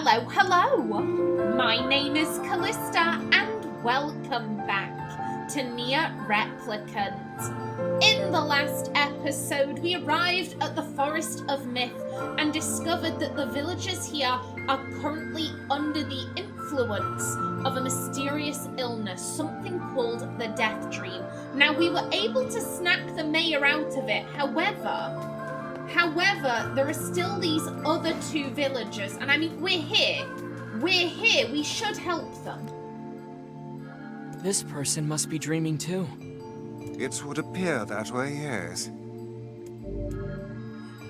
Hello, hello! My name is Callista, and welcome back to NieR Replicant. In the last episode, we arrived at the Forest of Myth and discovered that the villagers here are currently under the influence of a mysterious illness, something called the Deathdream. Now, we were able to snap the mayor out of it, However, there are still these other two villagers, and I mean, we're here, we should help them. This person must be dreaming too. It would appear that way, yes.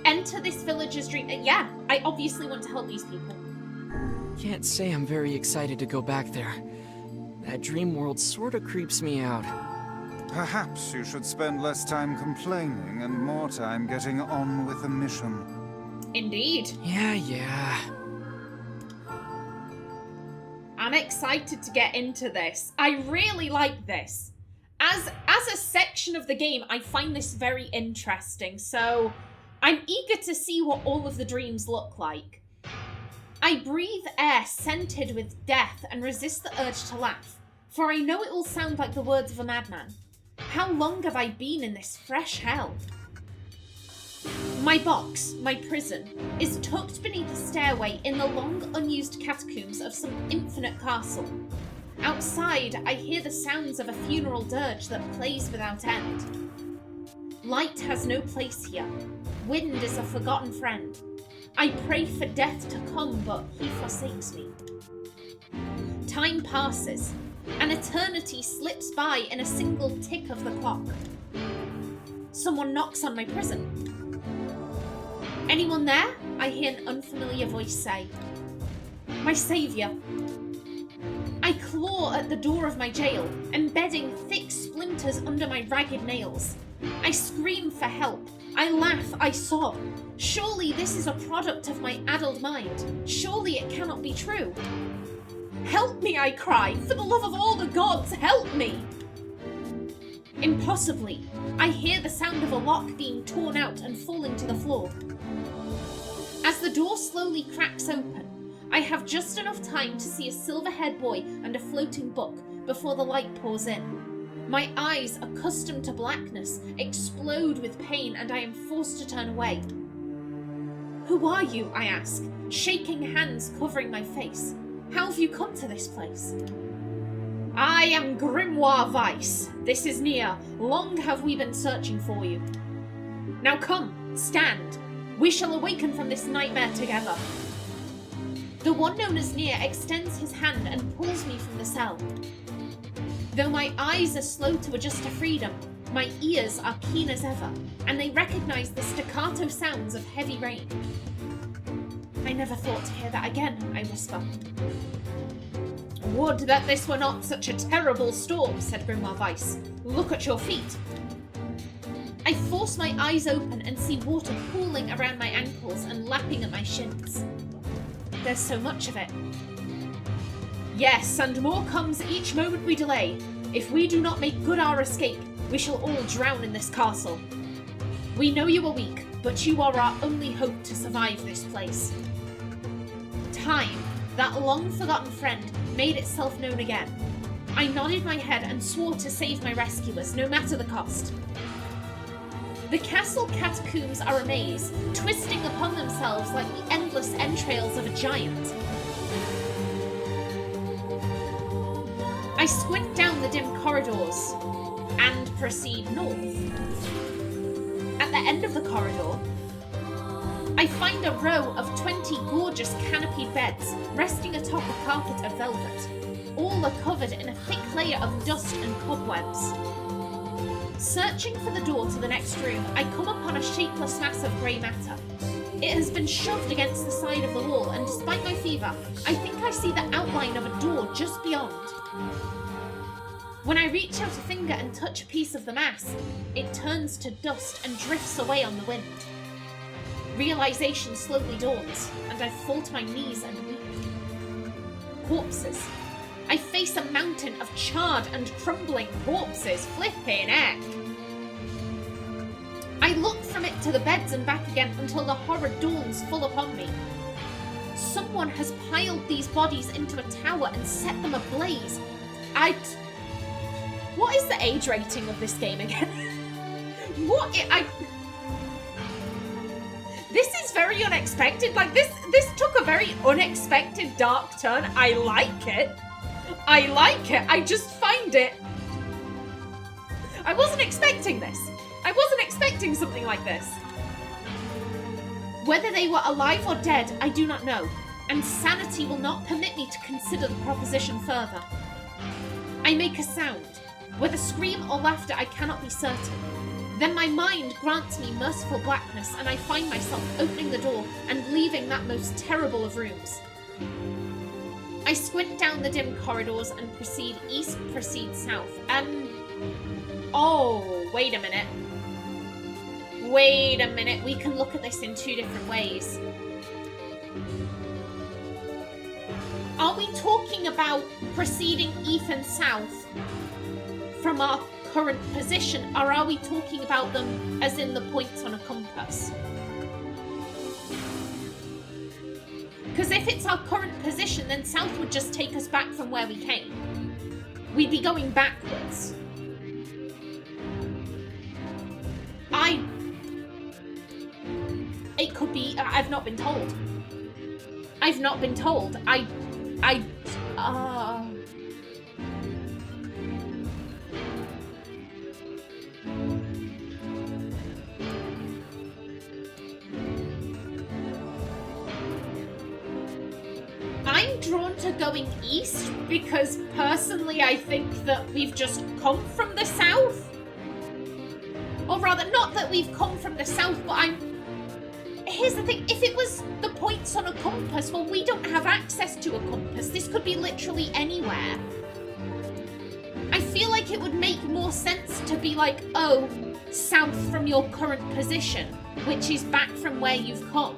Enter this villager's dream. Yeah, I obviously want to help these people. Can't say I'm very excited to go back there. That dream world sorta creeps me out. Perhaps you should spend less time complaining and more time getting on with the mission. Indeed. Yeah. I'm excited to get into this. I really like this. As a section of the game, I find this very interesting, so I'm eager to see what all of the dreams look like. I breathe air scented with death and resist the urge to laugh, for I know it will sound like the words of a madman. How long have I been in this fresh hell? My box, my prison, is tucked beneath a stairway in the long unused catacombs of some infinite castle. Outside, I hear the sounds of a funeral dirge that plays without end. Light has no place here. Wind is a forgotten friend. I pray for death to come, but he forsakes me. Time passes. An eternity slips by in a single tick of the clock. Someone knocks on my prison. Anyone there? I hear an unfamiliar voice say. My saviour. I claw at the door of my jail, embedding thick splinters under my ragged nails. I scream for help. I laugh, I sob. Surely this is a product of my addled mind. Surely it cannot be true. Help me, I cry. For the love of all the gods, help me! Impossibly, I hear the sound of a lock being torn out and falling to the floor. As the door slowly cracks open, I have just enough time to see a silver-haired boy and a floating book before the light pours in. My eyes, accustomed to blackness, explode with pain and I am forced to turn away. Who are you? I ask, shaking hands covering my face. How have you come to this place? I am Grimoire Weiss. This is NieR. Long have we been searching for you. Now come, stand. We shall awaken from this nightmare together. The one known as NieR extends his hand and pulls me from the cell. Though my eyes are slow to adjust to freedom, my ears are keen as ever, and they recognize the staccato sounds of heavy rain. I never thought to hear that again, I whisper. Would that this were not such a terrible storm, said Grimoire Weiss. Look at your feet. I force my eyes open and see water pooling around my ankles and lapping at my shins. There's so much of it. Yes, and more comes each moment we delay. If we do not make good our escape, we shall all drown in this castle. We know you are weak, but you are our only hope to survive this place. Time, that long-forgotten friend, made itself known again. I nodded my head and swore to save my rescuers, no matter the cost. The castle catacombs are a maze, twisting upon themselves like the endless entrails of a giant. I squint down the dim corridors and proceed north. At the end of the corridor, I find a row of 20 gorgeous canopied beds resting atop a carpet of velvet. All are covered in a thick layer of dust and cobwebs. Searching for the door to the next room, I come upon a shapeless mass of grey matter. It has been shoved against the side of the wall, and despite my fever, I think I see the outline of a door just beyond. When I reach out a finger and touch a piece of the mass, it turns to dust and drifts away on the wind. Realization slowly dawns, and I fall to my knees and weep. Corpses. I face a mountain of charred and crumbling corpses. Flipping heck. I look from it to the beds and back again until the horror dawns full upon me. someone has piled these bodies into a tower and set them ablaze. What is the age rating of this game again? This is very unexpected. Like, this took a very unexpected dark turn. I like it. I like it. I just find it... I wasn't expecting this. I wasn't expecting something like this. Whether they were alive or dead, I do not know, and sanity will not permit me to consider the proposition further. I make a sound. Whether scream or laughter, I cannot be certain. Then my mind grants me merciful blackness, and I find myself opening the door and leaving that most terrible of rooms. I squint down the dim corridors and proceed east, proceed south. Oh, wait a minute. Wait a minute, we can look at this in two different ways. Are we talking about proceeding east and south from our current position, or are we talking about them as in the points on a compass? Because if it's our current position, then south would just take us back from where we came. We'd be going backwards. It could be... I've not been told. I've not been told. I'm drawn to going east because personally I think that we've just come from the south. Or rather, not that we've come from the south, but here's the thing, if it was the points on a compass, well, we don't have access to a compass. This could be literally anywhere. I feel like it would make more sense to be like, oh, south from your current position, which is back from where you've come.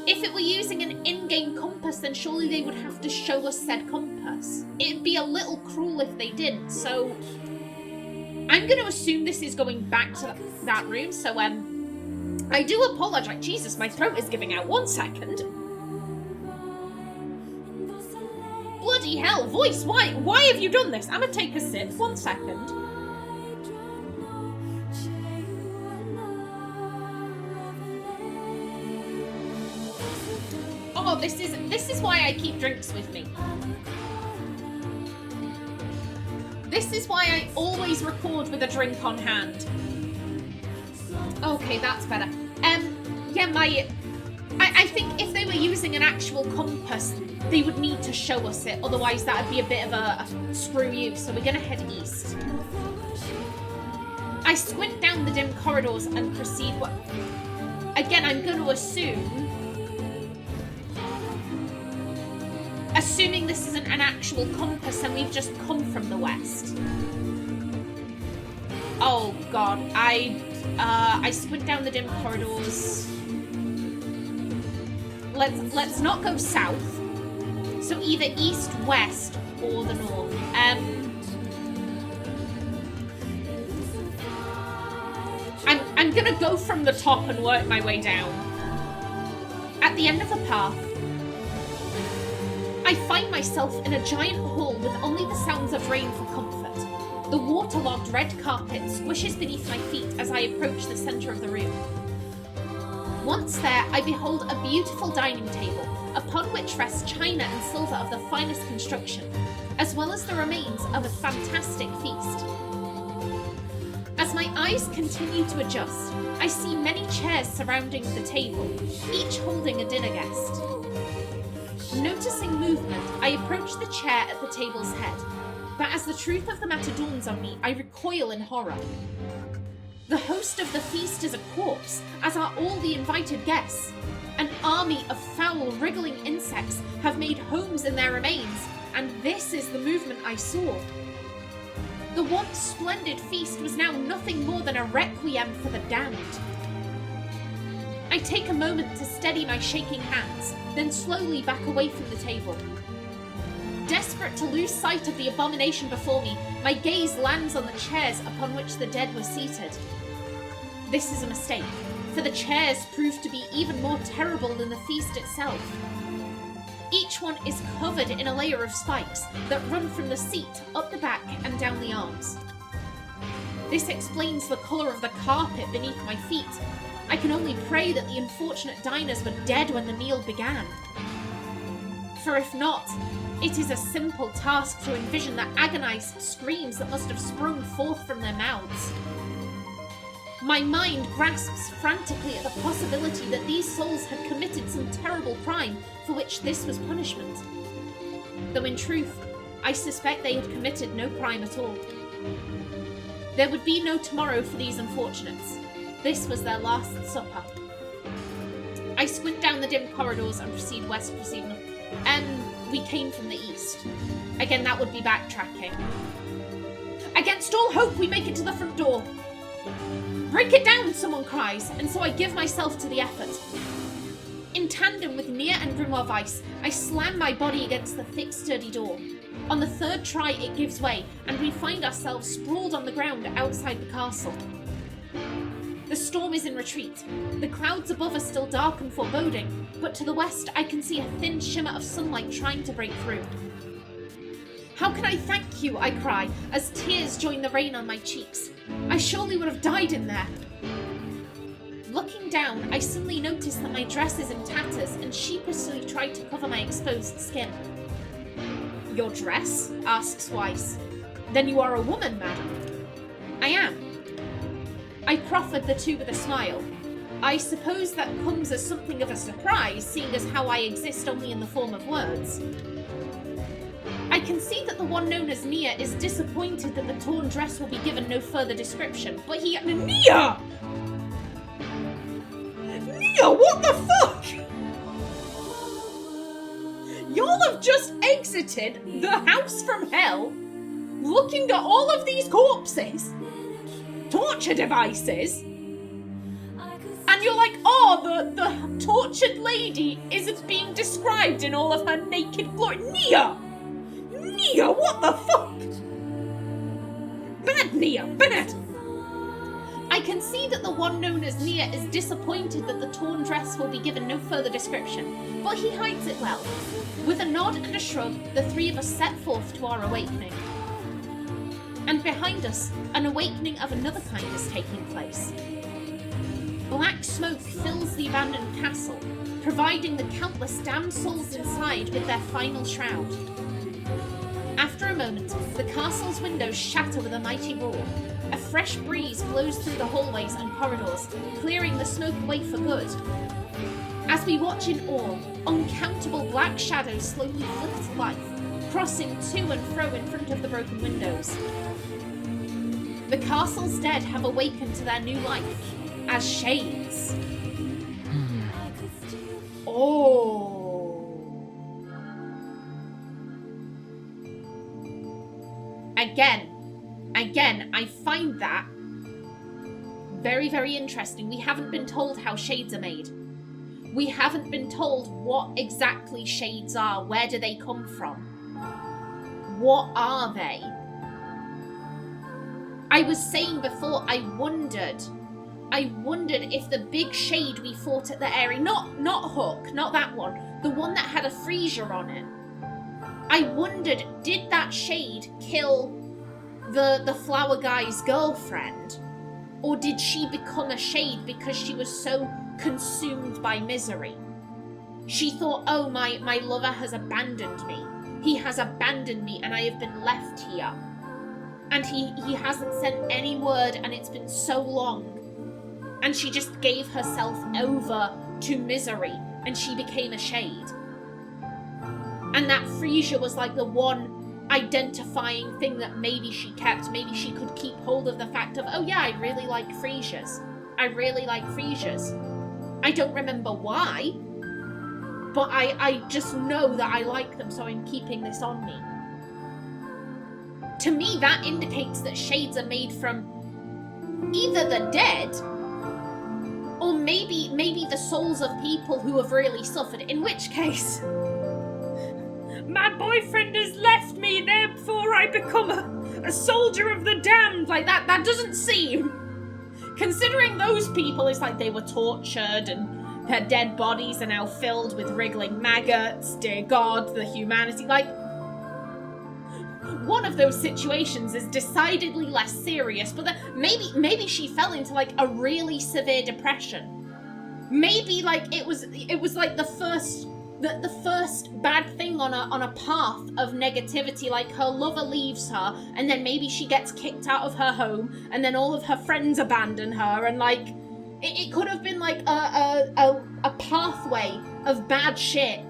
If it were using an in-game compass, then surely they would have to show us said compass. It'd be a little cruel if they didn't, so... I'm going to assume this is going back to that room, so, I do apologise. Jesus, my throat is giving out. 1 second. Bloody hell, voice, why have you done this? I'm going to take a sip. 1 second. Oh, this is why I keep drinks with me. This is why I always record with a drink on hand. Okay, that's better. Yeah, I think if they were using an actual compass, they would need to show us it, otherwise that would be a bit of a screw you, so we're gonna head east. I squint down the dim corridors and proceed again, I'm gonna assuming this isn't an actual compass and we've just come from the west. Oh god, I squint down the dim corridors. Let's not go south. So either east, west, or the north. I'm gonna go from the top and work my way down. At the end of the path, I find myself in a giant hall with only the sounds of rain for comfort. The waterlogged red carpet squishes beneath my feet as I approach the centre of the room. Once there, I behold a beautiful dining table, upon which rests china and silver of the finest construction, as well as the remains of a fantastic feast. As my eyes continue to adjust, I see many chairs surrounding the table, each holding a dinner guest. Noticing movement, I approach the chair at the table's head, but as the truth of the matter dawns on me, I recoil in horror. The host of the feast is a corpse, as are all the invited guests. An army of foul, wriggling insects have made homes in their remains, and this is the movement I saw. The once splendid feast was now nothing more than a requiem for the damned. I take a moment to steady my shaking hands, then slowly back away from the table. Desperate to lose sight of the abomination before me, my gaze lands on the chairs upon which the dead were seated. This is a mistake. for the chairs proved to be even more terrible than the feast itself. Each one is covered in a layer of spikes that run from the seat up the back and down the arms. This explains the colour of the carpet beneath my feet. I can only pray that the unfortunate diners were dead when the meal began. For if not, it is a simple task to envision the agonised screams that must have sprung forth from their mouths. My mind grasps frantically at the possibility that these souls had committed some terrible crime for which this was punishment. Though in truth, I suspect they had committed no crime at all. There would be no tomorrow for these unfortunates. This was their last supper. I squint down the dim corridors and proceed west, proceed north. We came from the east. Again, that would be backtracking. Against all hope, we make it to the front door. Break it down, someone cries, and so I give myself to the effort. In tandem with NieR and Grimoire Weiss, I slam my body against the thick, sturdy door. On the third try, it gives way, and we find ourselves sprawled on the ground outside the castle. The storm is in retreat. The clouds above are still dark and foreboding, but to the west I can see a thin shimmer of sunlight trying to break through. How can I thank you, I cry, as tears join the rain on my cheeks. I surely would have died in there. Looking down, I suddenly notice that my dress is in tatters and sheepishly try to cover my exposed skin. Your dress? Asks Weiss. Then you are a woman, madam. I am. I proffered the two with a smile. I suppose that comes as something of a surprise, seeing as how I exist only in the form of words. I can see that the one known as NieR is disappointed that the torn dress will be given no further description, but he— NieR! NieR, what the fuck?! Y'all have just exited the house from hell, looking at all of these corpses, torture devices, and you're like, oh, the tortured lady isn't being described in all of her naked glory. NieR! NieR, what the fuck? Bad, NieR, bad! I can see that the one known as NieR is disappointed that the torn dress will be given no further description, but he hides it well. With a nod and a shrug, the three of us set forth to our awakening. And behind us, an awakening of another kind is taking place. Black smoke fills the abandoned castle, providing the countless damned souls inside with their final shroud. After a moment, the castle's windows shatter with a mighty roar. A fresh breeze blows through the hallways and corridors, clearing the smoke away for good. As we watch in awe, uncountable black shadows slowly flicker to life, crossing to and fro in front of the broken windows. The castle's dead have awakened to their new life as shades. Oh. Again, I find that very, very interesting. We haven't been told how shades are made. We haven't been told what exactly shades are. Where do they come from? What are they? I was saying before, I wondered if the big shade we fought at the area, not Hook, not that one, the one that had a freezer on it. I wondered, did that shade kill the flower guy's girlfriend? Or did she become a shade because she was so consumed by misery? She thought, oh, my lover has abandoned me. He has abandoned me and I have been left here. And he hasn't sent any word and it's been so long. And she just gave herself over to misery and she became a shade. And that freezer was like the one identifying thing that maybe she kept. Maybe she could keep hold of the fact of, oh yeah, I really like freezers. I really like freezers. I don't remember why, but I just know that I like them, so I'm keeping this on me. To me, that indicates that shades are made from either the dead, or maybe the souls of people who have really suffered, in which case, my boyfriend has left me, therefore I become a soldier of the damned. Like, that doesn't seem... Considering those people, it's like they were tortured and their dead bodies are now filled with wriggling maggots. Dear God, the humanity. Like, one of those situations is decidedly less serious, but maybe she fell into like a really severe depression. Maybe like it was like the first bad thing on a path of negativity. Like her lover leaves her, and then maybe she gets kicked out of her home, and then all of her friends abandon her, and like it could have been like a pathway of bad shit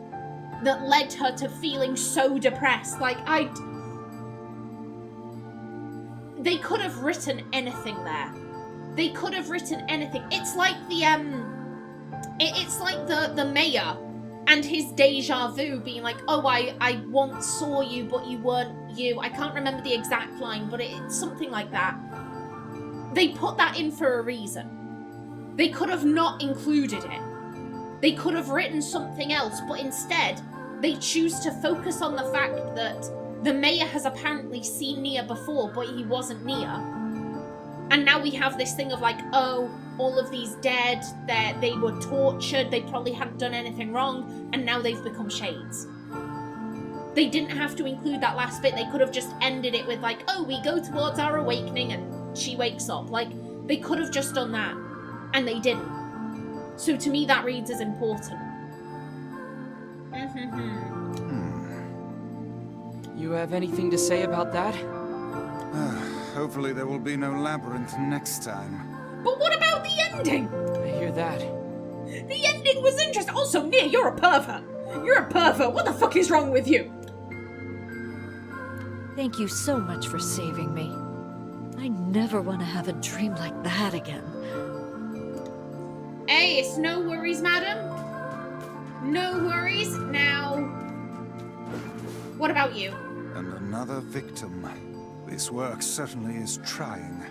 that led her to feeling so depressed. Like they could have written anything there. They could have written anything. It's like the mayor and his deja vu being like, oh, I once saw you, but you weren't you. I can't remember the exact line, but it's something like that. They put that in for a reason. They could have not included it. They could have written something else, but instead, they choose to focus on the fact that the mayor has apparently seen NieR before, but he wasn't NieR. And now we have this thing of like, oh, all of these dead, they were tortured, they probably hadn't done anything wrong, and now they've become shades. They didn't have to include that last bit. They could have just ended it with like, oh, we go towards our awakening and she wakes up. Like, they could have just done that, and they didn't. So to me, that reads as important. You have anything to say about that? Hopefully there will be no labyrinth next time. But what about the ending? I hear that. The ending was interesting. Also, NieR, you're a pervert. You're a pervert. What the fuck is wrong with you? Thank you so much for saving me. I never want to have a dream like that again. Hey, it's no worries, madam. No worries. Now, what about you? And another victim. This work certainly is trying.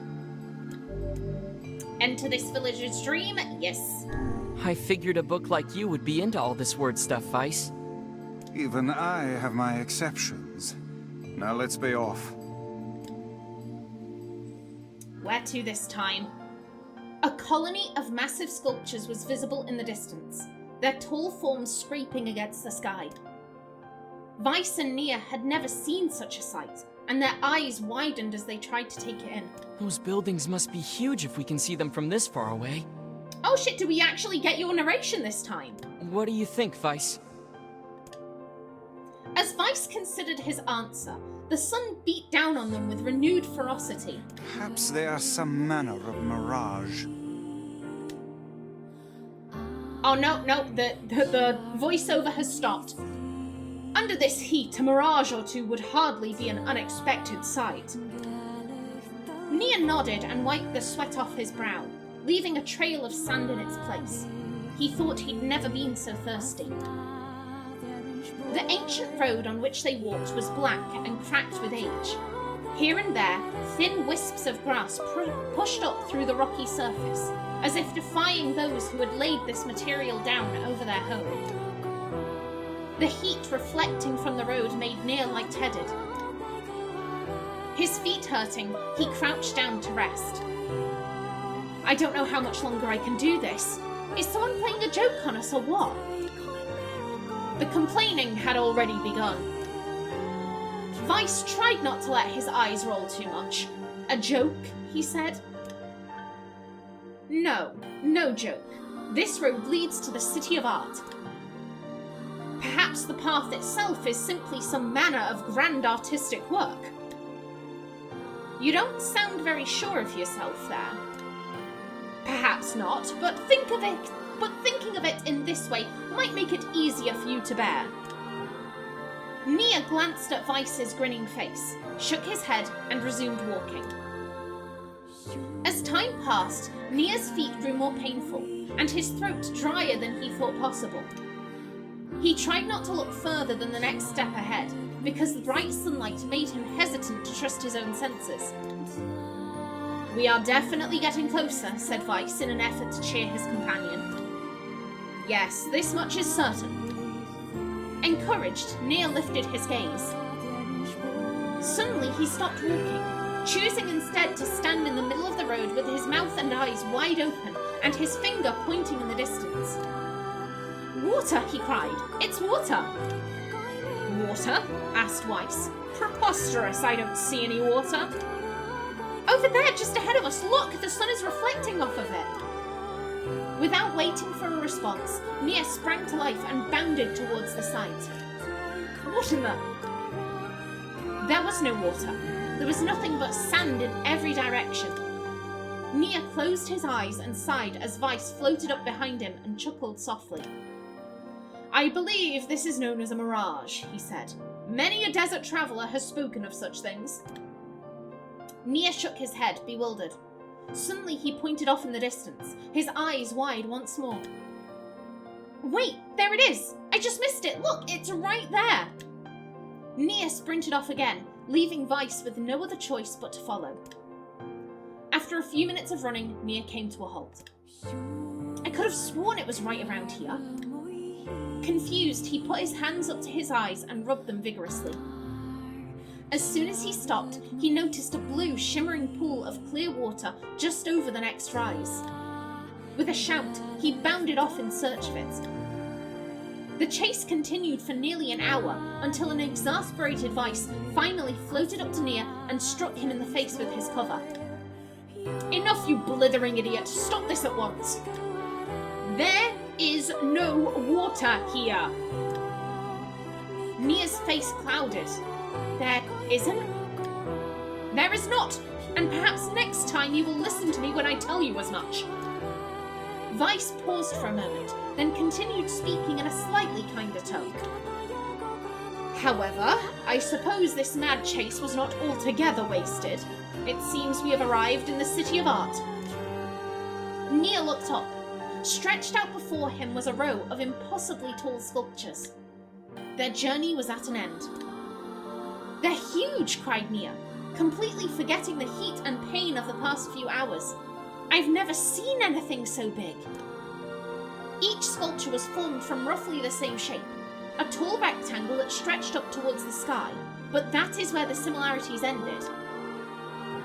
Enter this villager's dream? Yes. I figured a book like you would be into all this word stuff, Vice. Even I have my exceptions. Now let's be off. Where to this time? A colony of massive sculptures was visible in the distance, their tall forms scraping against the sky. Vice and NieR had never seen such a sight, and their eyes widened as they tried to take it in. Those buildings must be huge if we can see them from this far away. Oh shit, do we actually get your narration this time? What do you think, Vice? As Vice considered his answer, the sun beat down on them with renewed ferocity. Perhaps they are some manner of mirage. Oh no, the voiceover has stopped. Under this heat, a mirage or two would hardly be an unexpected sight. NieR nodded and wiped the sweat off his brow, leaving a trail of sand in its place. He thought he'd never been so thirsty. The ancient road on which they walked was black and cracked with age. Here and there, thin wisps of grass pushed up through the rocky surface, as if defying those who had laid this material down over their home. The heat reflecting from the road made NieR lightheaded. His feet hurting, he crouched down to rest. I don't know how much longer I can do this. Is someone playing a joke on us or what? The complaining had already begun. Vice tried not to let his eyes roll too much. A joke, he said. No joke. This road leads to the City of Art. Perhaps the path itself is simply some manner of grand artistic work. You don't sound very sure of yourself there. Perhaps not, but thinking of it in this way might make it easier for you to bear. NieR glanced at Vice's grinning face, shook his head, and resumed walking. As time passed, NieR's feet grew more painful, and his throat drier than he thought possible. He tried not to look further than the next step ahead, because the bright sunlight made him hesitant to trust his own senses. We are definitely getting closer, said Vice in an effort to cheer his companion. Yes, this much is certain. Encouraged, NieR lifted his gaze. Suddenly he stopped walking, choosing instead to stand in the middle of the road with his mouth and eyes wide open and his finger pointing in the distance. "Water!" he cried. "It's water!" "Water?" asked Weiss. "Preposterous, I don't see any water." "Over there, just ahead of us, look, the sun is reflecting off of it." Without waiting for a response, NieR sprang to life and bounded towards the site. "What in the..." There was no water. There was nothing but sand in every direction. NieR closed his eyes and sighed as Weiss floated up behind him and chuckled softly. "I believe this is known as a mirage," he said. "Many a desert traveller has spoken of such things." NieR shook his head, bewildered. Suddenly he pointed off in the distance, his eyes wide once more. "Wait, there it is! I just missed it! Look, it's right there!" NieR sprinted off again, leaving Weiss with no other choice but to follow. After a few minutes of running, NieR came to a halt. "I could have sworn it was right around here." Confused, he put his hands up to his eyes and rubbed them vigorously. As soon as he stopped, he noticed a blue, shimmering pool of clear water just over the next rise. With a shout, he bounded off in search of it. The chase continued for nearly an hour, until an exasperated Weiss finally floated up to NieR and struck him in the face with his cover. "Enough, you blithering idiot! Stop this at once!" "There is no water here!" NieR's face clouded. "There isn't?" "There is not, and perhaps next time you will listen to me when I tell you as much." Weiss paused for a moment, then continued speaking in a slightly kinder tone. "However, I suppose this mad chase was not altogether wasted. It seems we have arrived in the City of Art." NieR looked up. Stretched out before him was a row of impossibly tall sculptures. Their journey was at an end. "They're huge!" cried NieR, completely forgetting the heat and pain of the past few hours. "I've never seen anything so big." Each sculpture was formed from roughly the same shape, a tall rectangle that stretched up towards the sky, but that is where the similarities ended.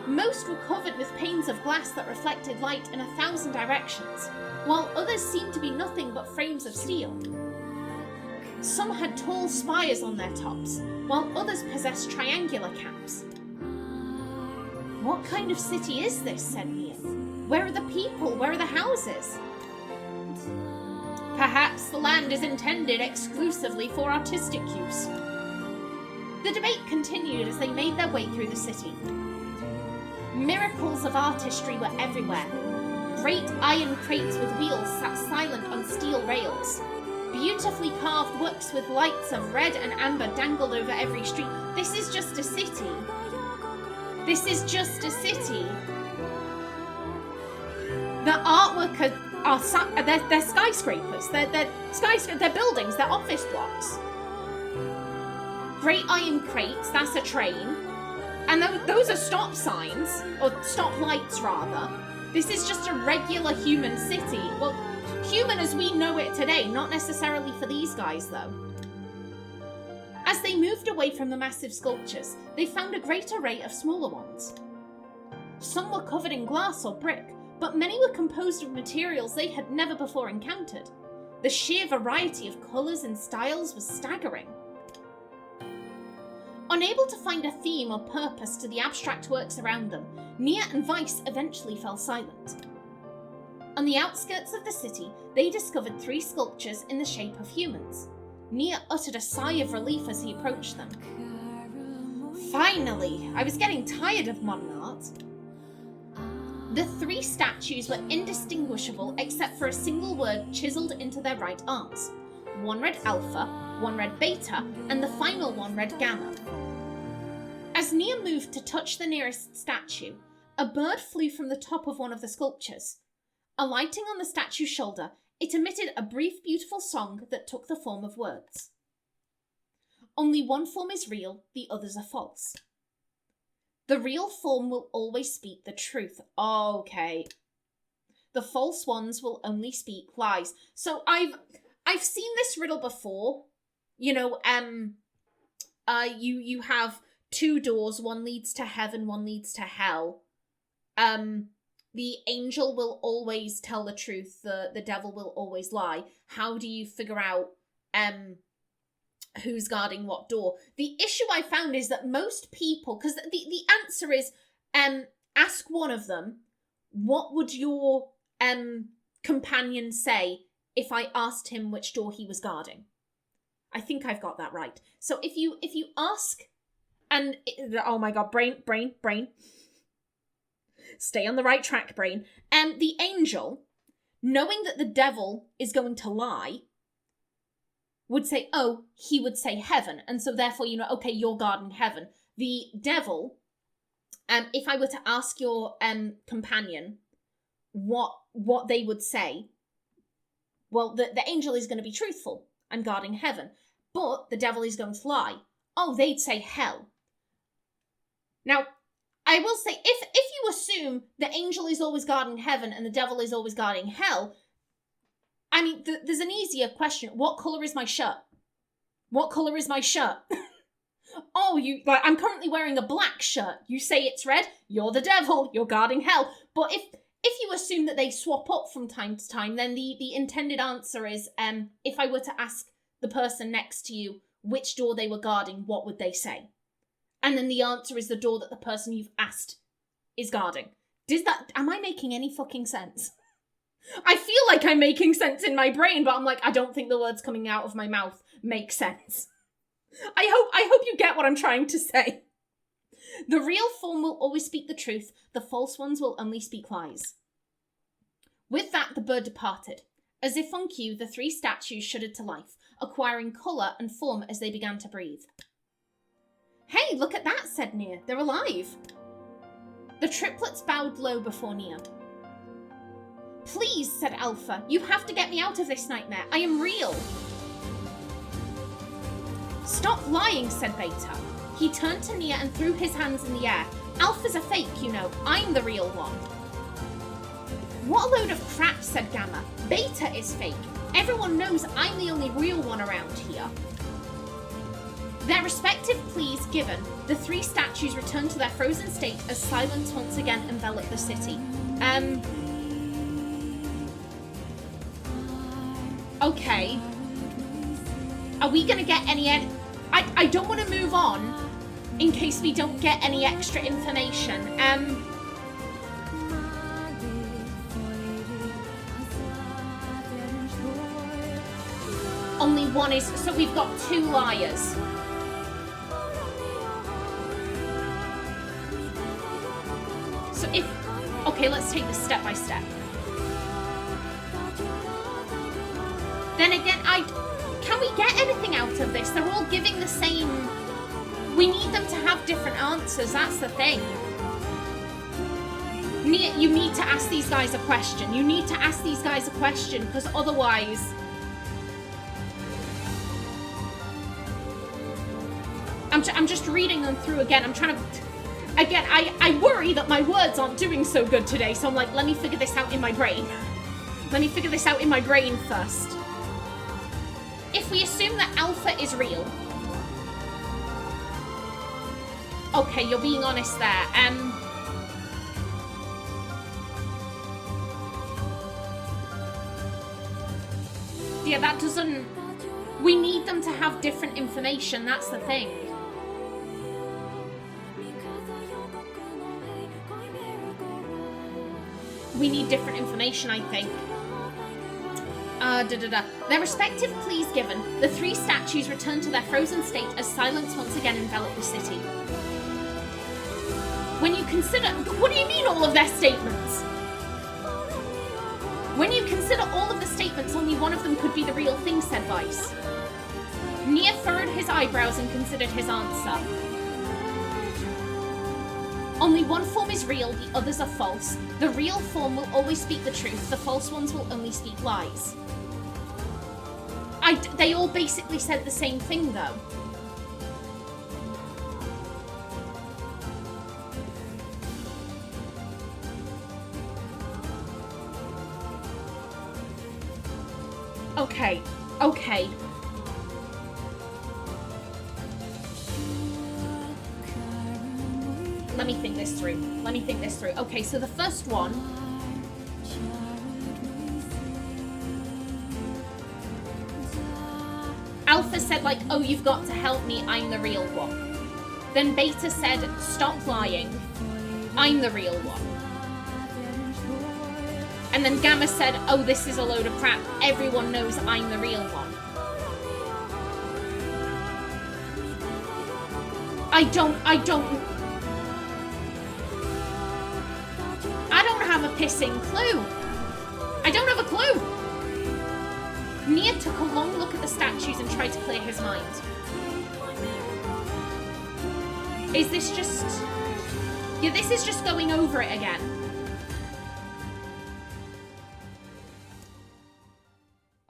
Most were covered with panes of glass that reflected light in 1,000 directions, while others seemed to be nothing but frames of steel. Some had tall spires on their tops, while others possessed triangular caps. "What kind of city is this?" said NieR. "Where are the people? Where are the houses?" "Perhaps the land is intended exclusively for artistic use." The debate continued as they made their way through the city. Miracles of artistry were everywhere. Great iron crates with wheels sat silent on steel rails. Beautifully carved works with lights of red and amber dangled over every street. This is just a city. This is just a city. The artwork they're skyscrapers. They're buildings. They're office blocks. Great iron crates. That's a train. And those are stop signs, or stop lights rather. This is just a regular human city. Well, human as we know it today, not necessarily for these guys though. As they moved away from the massive sculptures, they found a great array of smaller ones. Some were covered in glass or brick, but many were composed of materials they had never before encountered. The sheer variety of colours and styles was staggering. Unable to find a theme or purpose to the abstract works around them, NieR and Weiss eventually fell silent. On the outskirts of the city, they discovered 3 sculptures in the shape of humans. NieR uttered a sigh of relief as he approached them. "Finally! I was getting tired of modern art." The 3 statues were indistinguishable except for a single word chiseled into their right arms. One read Alpha, one read Beta, and the final one read Gamma. As NieR moved to touch the nearest statue, a bird flew from the top of one of the sculptures. Alighting on the statue's shoulder, it emitted a brief, beautiful song that took the form of words. "Only one form is real, the others are false. The real form will always speak the truth." Okay. "The false ones will only speak lies." So I've seen this riddle before. You know, you have two doors, one leads to heaven, one leads to hell. The angel will always tell the truth, the devil will always lie. How do you figure out who's guarding what door? The issue I found is that most people, because the answer is ask one of them, what would your companion say if I asked him which door he was guarding? I think I've got that right. So if you ask, and oh my god, brain. Stay on the right track, brain. The angel, knowing that the devil is going to lie, would say, oh, he would say heaven. And so therefore, okay, you're guarding heaven. The devil, if I were to ask your companion what they would say, well, the angel is going to be truthful. I'm guarding heaven. But the devil is going to lie. Oh, they'd say hell. Now, I will say, if you assume the angel is always guarding heaven and the devil is always guarding hell, I mean, there's an easier question. What colour is my shirt? What colour is my shirt? Oh, I'm currently wearing a black shirt. You say it's red, you're the devil, you're guarding hell. But if you assume that they swap up from time to time, then the intended answer is, if I were to ask the person next to you which door they were guarding, what would they say? And then the answer is the door that the person you've asked is guarding. Am I making any fucking sense? I feel like I'm making sense in my brain, but I'm like, I don't think the words coming out of my mouth make sense. I hope you get what I'm trying to say. The real form will always speak the truth. The false ones will only speak lies. With that, the bird departed. As if on cue, the three statues shuddered to life, acquiring colour and form as they began to breathe. Hey, look at that, said NieR. They're alive. The triplets bowed low before NieR. Please, said Alpha, you have to get me out of this nightmare. I am real. Stop lying, said Beta. He turned to NieR and threw his hands in the air. Alpha's a fake, I'm the real one. What a load of crap, said Gamma. Beta is fake. Everyone knows I'm the only real one around here. Their respective pleas given, the three statues returned to their frozen state as silence once again enveloped the city. Okay. Are we gonna get any I don't want to move on in case we don't get any extra information. Only one is, so we've got two liars. So okay, let's take this step by step. Then again, can we get anything out of this? They're all giving the same. We need them to have different answers, that's the thing. You need to ask these guys a question. You need to ask these guys a question, because otherwise... I'm just reading them through again. I'm trying to... Again, I worry that my words aren't doing so good today, so I'm like, let me figure this out in my brain. Let me figure this out in my brain first. If we assume that Alpha is real... Okay, you're being honest there. Yeah, that doesn't... We need them to have different information, that's the thing. We need different information, I think. Their respective pleas given, the three statues returned to their frozen state as silence once again enveloped the city. When you consider... What do you mean all of their statements? When you consider all of the statements, only one of them could be the real thing, said Vice. NieR furrowed his eyebrows and considered his answer. Only one form is real, the others are false. The real form will always speak the truth, the false ones will only speak lies. They all basically said the same thing, though. Okay. let me think this through. Let me think this through. Okay, so the first one. Alpha said, like, oh, you've got to help me, I'm the real one. Then Beta said, stop lying, I'm the real one. And then Gamma said, oh, this is a load of crap, everyone knows I'm the real one. I don't have a pissing clue. I don't have a clue. NieR took a long look at the statues and tried to clear his mind. Is this just... Yeah, this is just going over it again.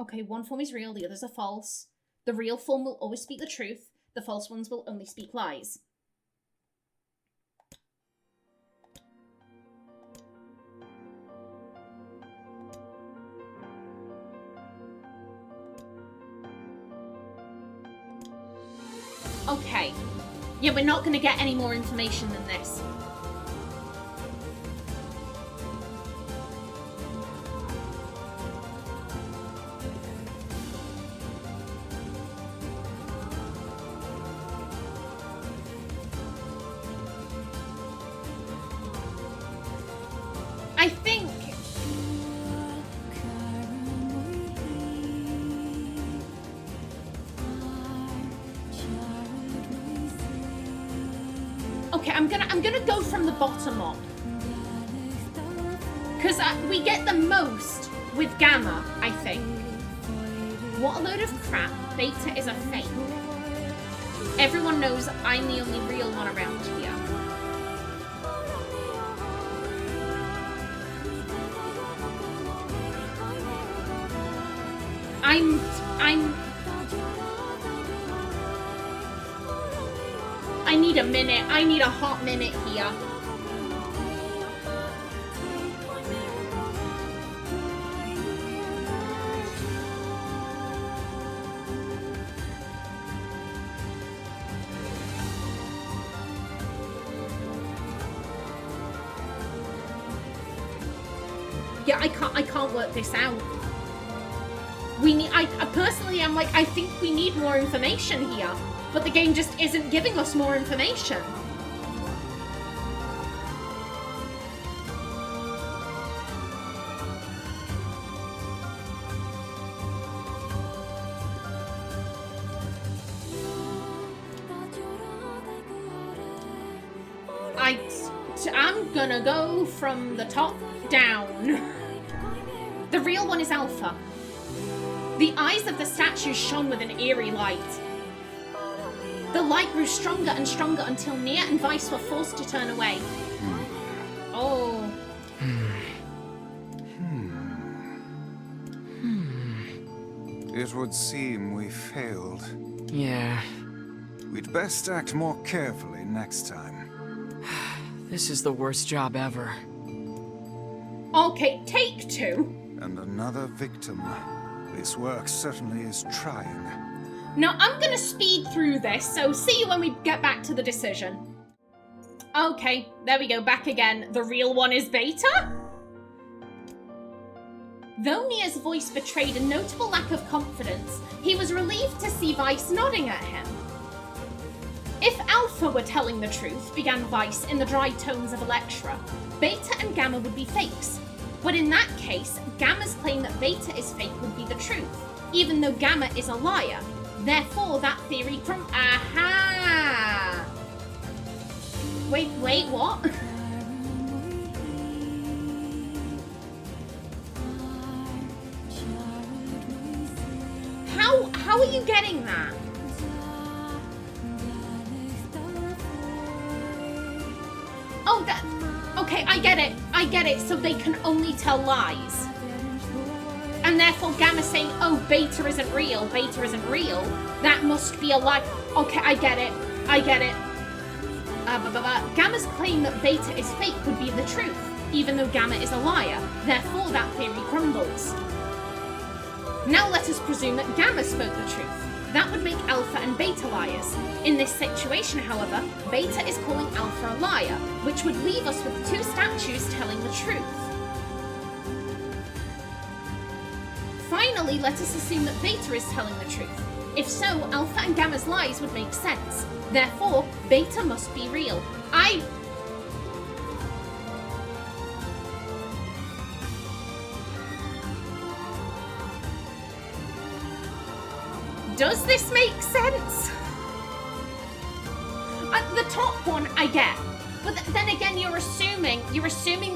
Okay, one form is real, the others are false. The real form will always speak the truth. The false ones will only speak lies. Okay. Yeah, we're not going to get any more information than this. I think... Okay, I'm gonna go from the bottom up. Because we get the most with Gamma, I think. What a load of crap. Beta is a fake. Everyone knows I'm the only real one around here. I need a minute. I need a hot minute here. Yeah, I can't work this out. We need, I personally am like, I think we need more information here, but the game just isn't giving us more information. I'm gonna go from the top down. The real one is Alpha. The eyes of the statues shone with an eerie light. The light grew stronger and stronger until NieR and Weiss were forced to turn away. Oh. It would seem we failed. Yeah. We'd best act more carefully next time. This is the worst job ever. Okay, take two. And another victim. This work certainly is trying. Now, I'm gonna speed through this, so see you when we get back to the decision. Okay, there we go, back again. The real one is Beta? Though NieR's voice betrayed a notable lack of confidence, he was relieved to see Weiss nodding at him. If Alpha were telling the truth, began Weiss in the dry tones of a lecturer, Beta and Gamma would be fakes. But in that case, Gamma's claim that Beta is fake would be the truth, even though Gamma is a liar. Therefore, that theory Aha! Wait, what? How are you getting that? Oh, that... Okay, I get it. So they can only tell lies. And therefore Gamma saying, oh, Beta isn't real, that must be a lie. Okay, I get it. Gamma's claim that Beta is fake would be the truth, even though Gamma is a liar. Therefore, that theory crumbles. Now let us presume that Gamma spoke the truth. That would make Alpha and Beta liars. In this situation, however, Beta is calling Alpha a liar, which would leave us with two statues telling the truth. Finally, let us assume that Beta is telling the truth. If so, Alpha and Gamma's lies would make sense. Therefore, Beta must be real. Does this make sense? The top one, I get. But then again, you're assuming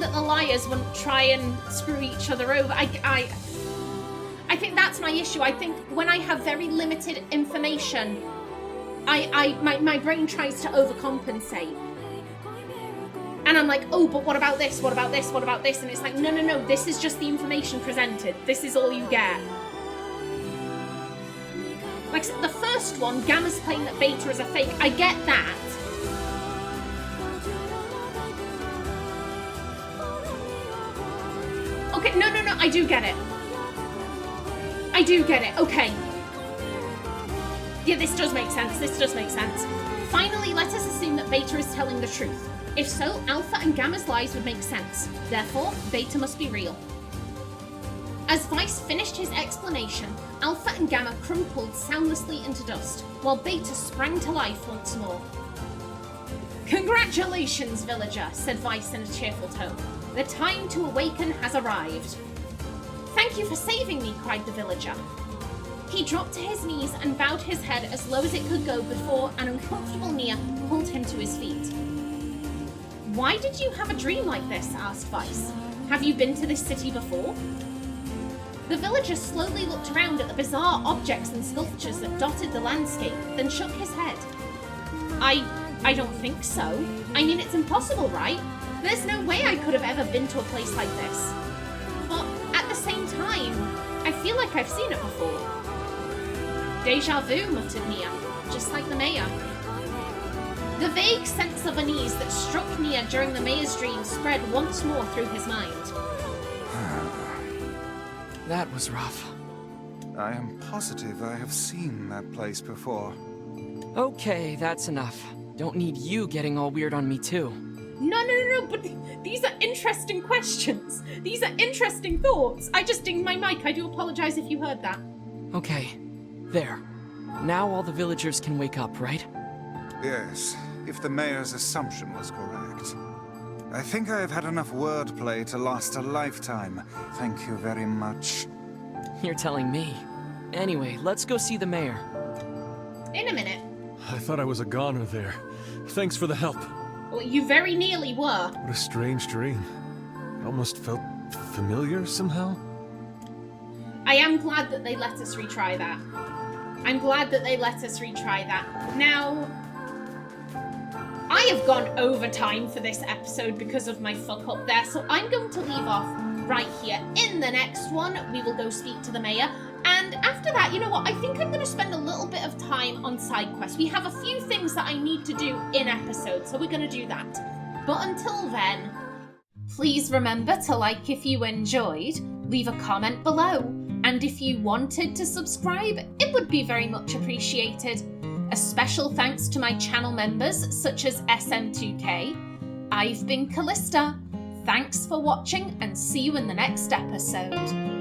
that the liars wouldn't try and screw each other over. I think that's my issue. I think when I have very limited information, my brain tries to overcompensate. And I'm like, oh, but what about this? What about this? What about this? And it's like, no, this is just the information presented. This is all you get. Like the first one, Gamma's claim that Beta is a fake. I get that. Okay, no, I do get it. I do get it, okay. Yeah, this does make sense. Finally, let us assume that Beta is telling the truth. If so, Alpha and Gamma's lies would make sense. Therefore, Beta must be real. As Vice finished his explanation, Alpha and Gamma crumpled soundlessly into dust, while Beta sprang to life once more. "Congratulations, villager," said Vice in a cheerful tone. "The time to awaken has arrived." "Thank you for saving me," cried the villager. He dropped to his knees and bowed his head as low as it could go before an uncomfortable NieR pulled him to his feet. "Why did you have a dream like this?" asked Vice. "Have you been to this city before?" The villager slowly looked around at the bizarre objects and sculptures that dotted the landscape, then shook his head. I don't think so. I mean, it's impossible, right? There's no way I could have ever been to a place like this. But at the same time, I feel like I've seen it before." "Deja vu," muttered NieR, just like the mayor. The vague sense of unease that struck NieR during the mayor's dream spread once more through his mind. That was rough. I am positive I have seen that place before. Okay, that's enough. Don't need you getting all weird on me too. No, but these are interesting questions. These are interesting thoughts. I just dinged my mic. I do apologize if you heard that. Okay, there. Now all the villagers can wake up, right? Yes, if the mayor's assumption was correct. I think I have had enough wordplay to last a lifetime. Thank you very much. You're telling me. Anyway, let's go see the mayor. In a minute. I thought I was a goner there. Thanks for the help. Well, you very nearly were. What a strange dream. It almost felt familiar somehow. I am glad that they let us retry that. Now, I have gone over time for this episode because of my fuck up there, so I'm going to leave off right here. In the next one, we will go speak to the mayor, and after that, you know what, I think I'm going to spend a little bit of time on side quests. We have a few things that I need to do in episodes, so we're going to do that. But until then, please remember to like if you enjoyed, leave a comment below, and if you wanted to subscribe, it would be very much appreciated. A special thanks to my channel members such as SM2K. I've been Kallista. Thanks for watching and see you in the next episode.